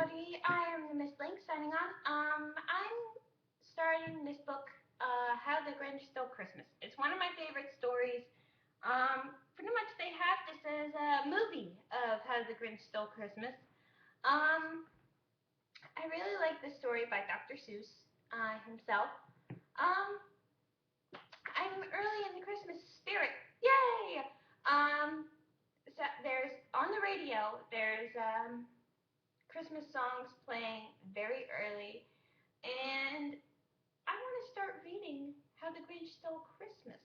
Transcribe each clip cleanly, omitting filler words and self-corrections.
everybody. I am Miss Link signing on. I'm starting this book, How the Grinch Stole Christmas. It's one of my favorite stories. Pretty much they have this as a movie of How the Grinch Stole Christmas. Um, I really like this story by Dr. Seuss himself. Um, I'm early in the Christmas spirit. Yay! So there's on the radio. There's Christmas songs playing very early, and I want to start reading How the Grinch Stole Christmas.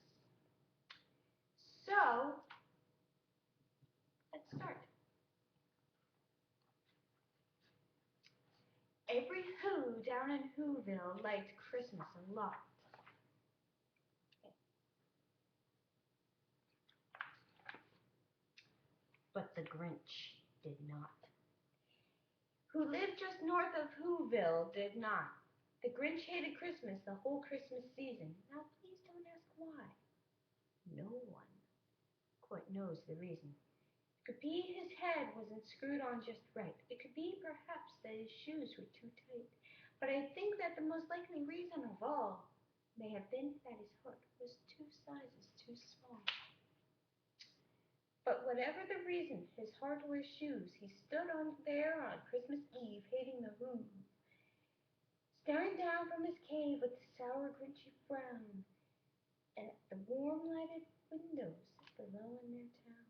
So, let's start. Every Who down in Whoville liked Christmas a lot. But the Grinch did not. Who lived just north of Whoville did not. The Grinch hated Christmas the whole Christmas season. Now, please don't ask why. No one quite knows the reason. It could be his head wasn't screwed on just right. It could be, perhaps, that his shoes were too tight. But I think that the most likely reason of all may have been that his heart was 2 sizes too small. But whatever the reason, his heart or his shoes, he stood on there on Christmas Eve, hating the Who's, staring down from his cave with a sour, grinchy frown, and at the warm-lighted windows below in their town.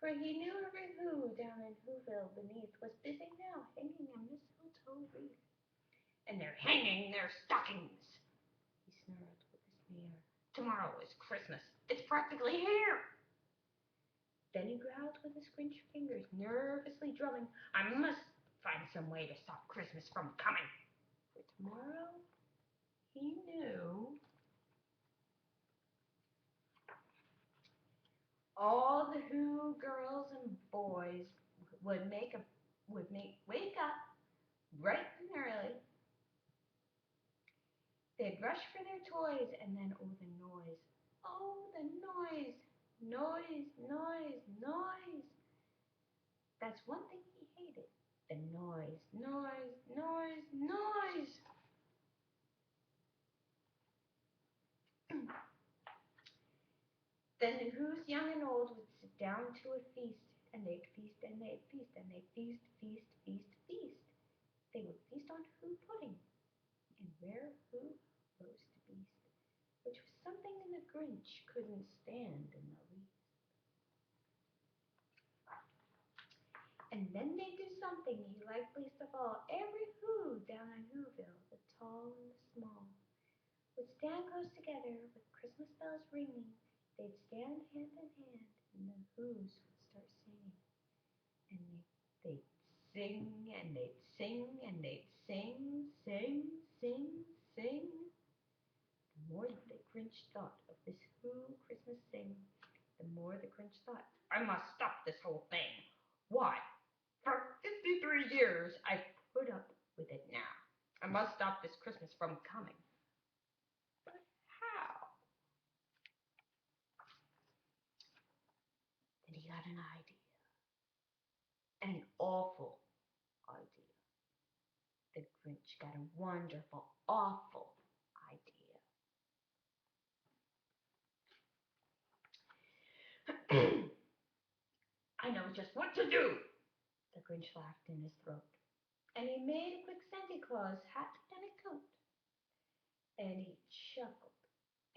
For he knew every Who down in Whoville beneath was busy now hanging a mistletoe wreath. And they're hanging their stockings, he snarled with a sneer. Tomorrow is Christmas. It's practically here. Then he growled with his Grinch fingers, nervously drumming. I must find some way to stop Christmas from coming. For tomorrow, he knew, all the Who girls and boys would wake up bright and early. They'd rush for their toys, and then, oh, the noise. Oh, the noise. Noise, noise, noise. That's one thing he hated. The noise, noise, noise, noise. Then the Who's young and old would sit down to a feast, and they'd feast, and they'd feast, and they'd feast, feast, feast, feast. They would feast on Who pudding and rare Who roast beast, which was something the Grinch couldn't stand in the least. And then they'd do something he liked least of all. Every Who down in Whoville, the tall and the small, would stand close together with Christmas bells ringing. They'd stand hand in hand, and the Who's would start singing. And they'd sing, and they'd sing, and they'd sing, sing, sing, sing. The more the Grinch thought of this Who Christmas sing, the more the Grinch thought, I must stop this whole thing. Why? For 53 years, I've put up with it now. I must stop this Christmas from coming. But how? Then he got an idea. An awful idea. The Grinch got a wonderful, awful idea. I know just what to do, the Grinch laughed in his throat. And he made a quick Santa Claus hat and a coat. And he chuckled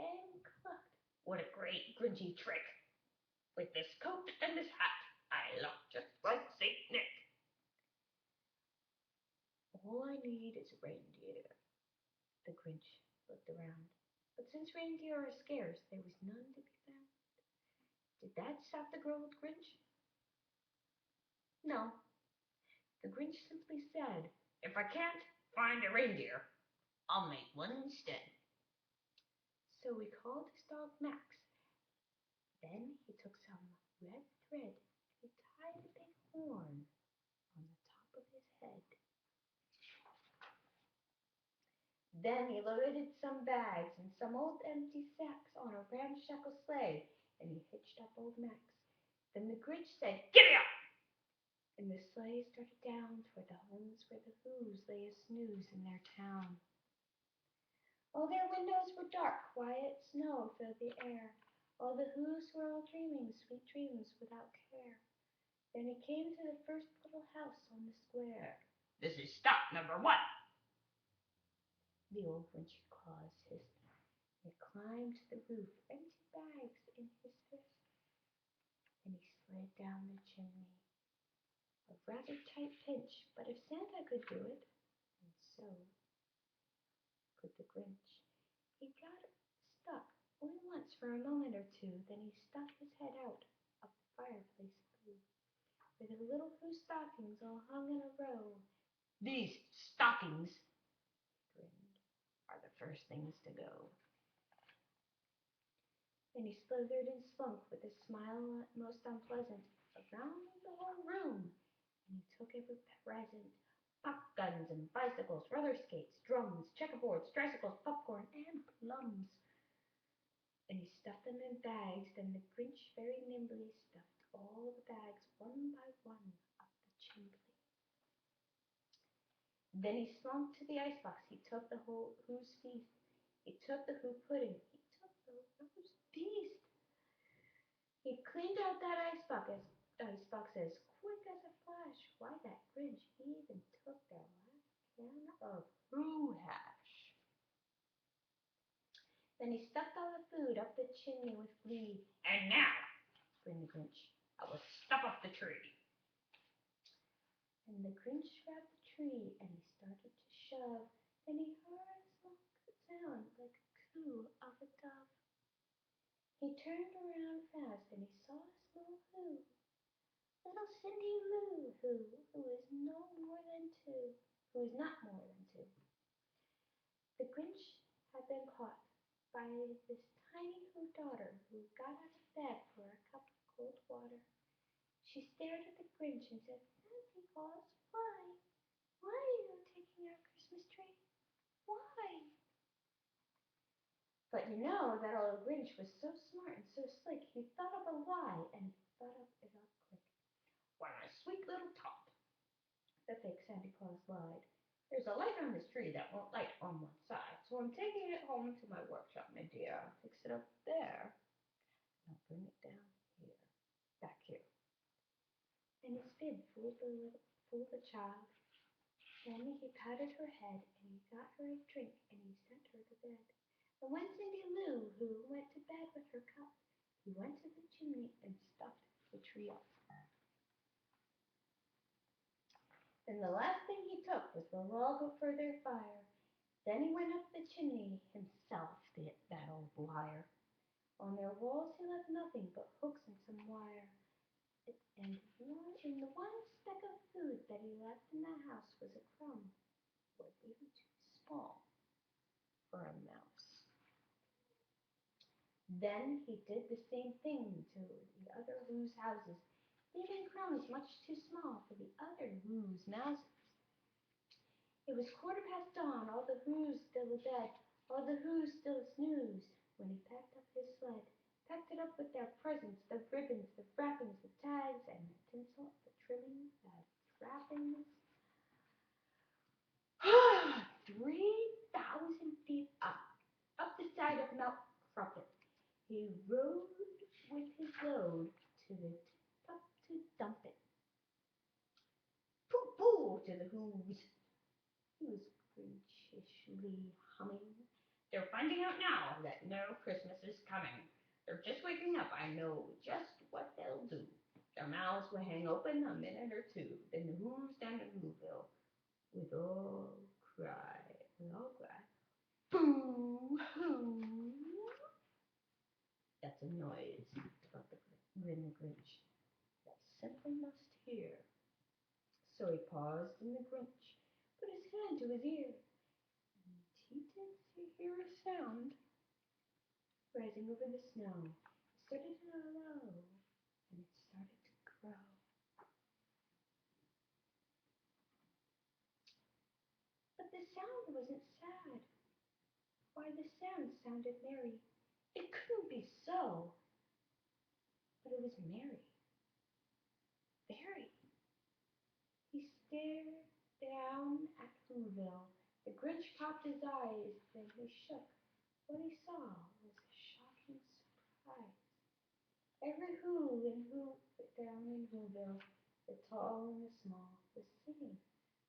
and clucked. What a great Grinchy trick! With this coat and this hat, I look just like Saint Nick. All I need is a reindeer. The Grinch looked around. But since reindeer are scarce, there was none to be found. Did that stop the old Grinch? No. The Grinch simply said, if I can't find a reindeer, I'll make one instead. So he called his dog Max. Then he took some red thread and he tied a big horn on the top of his head. Then he loaded some bags and some old empty sacks on a ramshackle sleigh, and he hitched up old Max. Then the Grinch said, Giddy up! And the sleigh started down toward the homes where the Who's lay a snooze in their town. All their windows were dark, quiet snow filled the air. All the Who's were all dreaming sweet dreams without care. Then he came to the first little house on the square. This is stop number one. The old winter claus hissed. He climbed to the roof, empty bags in his fist. Then he slid down the chimney. A rather tight pinch, but if Santa could do it, and so could the Grinch. He got stuck only once for a moment or two, then he stuck his head out of the fireplace flue, where the little blue stockings all hung in a row. These stockings, He grinned. are the first things to go. Then he slithered and slunk with a smile most unpleasant around the whole room, and he took every present: pop guns and bicycles, roller skates, drums, checkerboards, tricycles, popcorn, and plums. And he stuffed them in bags. Then the Grinch very nimbly stuffed all the bags one by one up the chimney. Then he slunk to the icebox. He took the whole Who's feast. He took the Who pudding. He took the Who's beast. He cleaned out that icebox as quick as a flash. Why, that Grinch, he even took their last can of Who hash? Then he stuffed all the food up the chimney with glee. And now, Grinned the Grinch. I will stop off the tree. And the Grinch grabbed the tree and he started to shove. Then he heard a small sound like a coo of a dove. He turned around fast and he saw a small Who. Little Cindy Lou who is no more than two. Who is not more than two. The Grinch had been caught by this tiny Who daughter who got out of bed for a cup of cold water. She stared at the Grinch and said, Santa Claus, why are you taking our Christmas tree? Why? But you know that old Grinch was so smart and so slick, he thought of a lie and he thought of it up quick. Why, my sweet little tot, The fake Santa Claus lied. there's a light on this tree that won't light on one side, so I'm taking it home to my workshop, my dear. Fix it up there. Now bring it down here, back here. And his fib fooled the child. Then he patted her head and he got her a drink and he sent her to bed. And when Cindy Lou Who went to bed with her cup, he went to the chimney and stuffed the tree up. Then the last thing he took was the log for their fire. Then he went up the chimney himself, that old liar. On their walls he left nothing but hooks and some wire. And in the one speck of food that he left in the house was a crumb, was even too small for a mouse. Then he did the same thing to the other Who's houses, leaving crumbs much too small for the other Who's mouses. It was 1/4 past dawn, all the Who's still abed, all the Who's still snooze, when he packed up his sled, packed it up with their presents, the ribbons, the wrappings, the tags, and the tinsel, the trimmings, the trappings. 3,000 feet up the side of Mount Crumpet, he rode with his load to the top to dump it. Pooh, pooh, to the Who's. He was grinchishly humming. They're finding out now that no Christmas is coming. They're just waking up. I know just what they'll do. Their mouths will hang open a minute or two. Then the Who's down in Whoville with all cry. Boo hoo. That's a noise, thought the Grin the Grinch, that simply must hear. So he paused, and the Grinch put his hand to his ear, and he did hear a sound rising over the snow. It started low, and it started to grow. But the sound wasn't sad. Why, the sound sounded merry. It couldn't be so. But it was merry. Very. stared down at Whoville. The Grinch popped his eyes, then he shook. What he saw was a shocking surprise. Every Who and Who down in Whoville, the tall and the small, was singing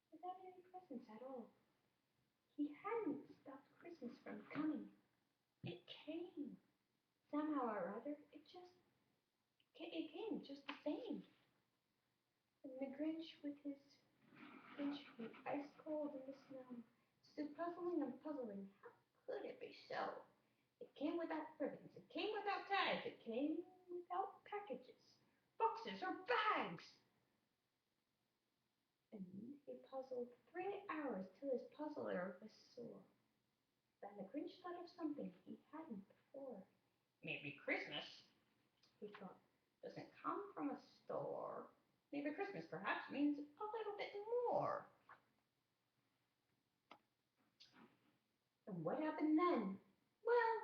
without any presents at all. He hadn't stopped Christmas from coming. It came. Somehow or other, it came just the same. And the Grinch, with his Grinch feet ice cold in the snow, stood puzzling and puzzling. How could it be so? It came without ribbons. It came without tags. It came without packages, boxes, or bags. And he puzzled 3 hours till his puzzler was sore. Then the Grinch thought of something he hadn't before. Maybe Christmas, He thought, doesn't come from a store. Maybe Christmas perhaps means a little bit more. and what happened then? Well,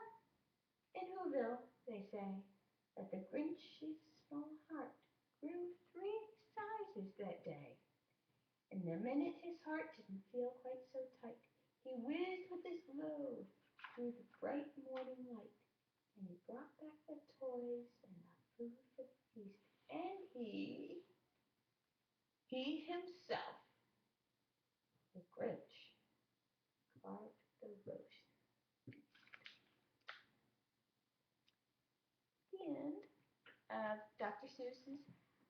in Whoville, they say that the Grinch's small heart grew 3 sizes that day. And the minute his heart didn't feel quite so tight, he whizzed with his load through the bright morning light, and he brought back the toys and the food for the feast, and he himself, the Grinch, carved the roast. The end of Dr. Seuss's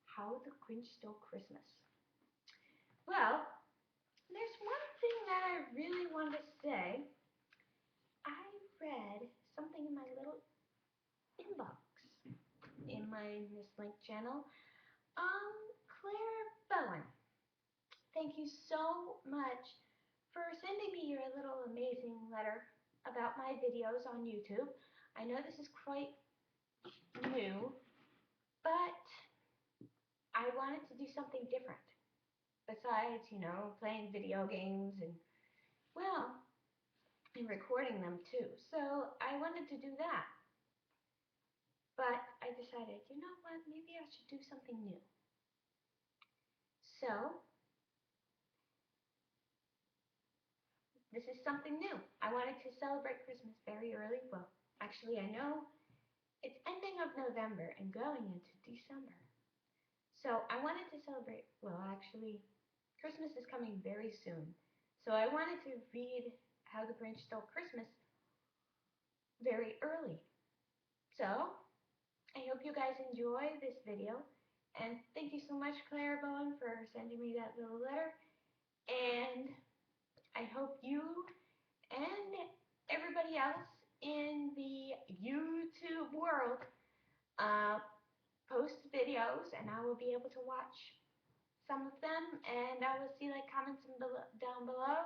How the Grinch Stole Christmas. Well, there's one thing that I really wanted to say. I read something in my little inbox in my Miss Link channel. Claire Bowen, thank you so much for sending me your little amazing letter about my videos on YouTube. I know this is quite new, but I wanted to do something different besides, playing video games and, well, and recording them too. So I wanted to do that. But I decided, you know what, maybe I should do something new. So this is something new. I wanted to celebrate Christmas very early. Well, actually, I know it's ending of November and going into December. So I wanted to celebrate, well, actually, Christmas is coming very soon. So I wanted to read How the Grinch Stole Christmas very early. So I hope you guys enjoy this video. And thank you so much, Claire Bowen, for sending me that little letter. And I hope you and everybody else in the YouTube world post videos, and I will be able to watch some of them, and I will see comments down below,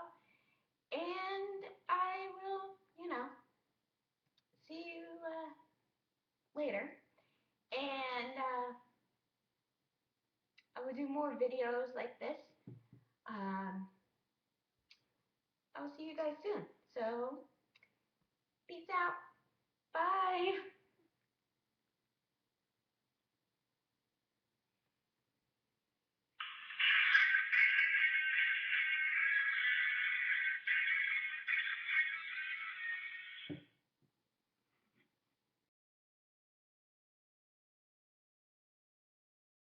and I will, see you later, and I will do more videos like this. I'll see you guys soon. So, peace out. Bye.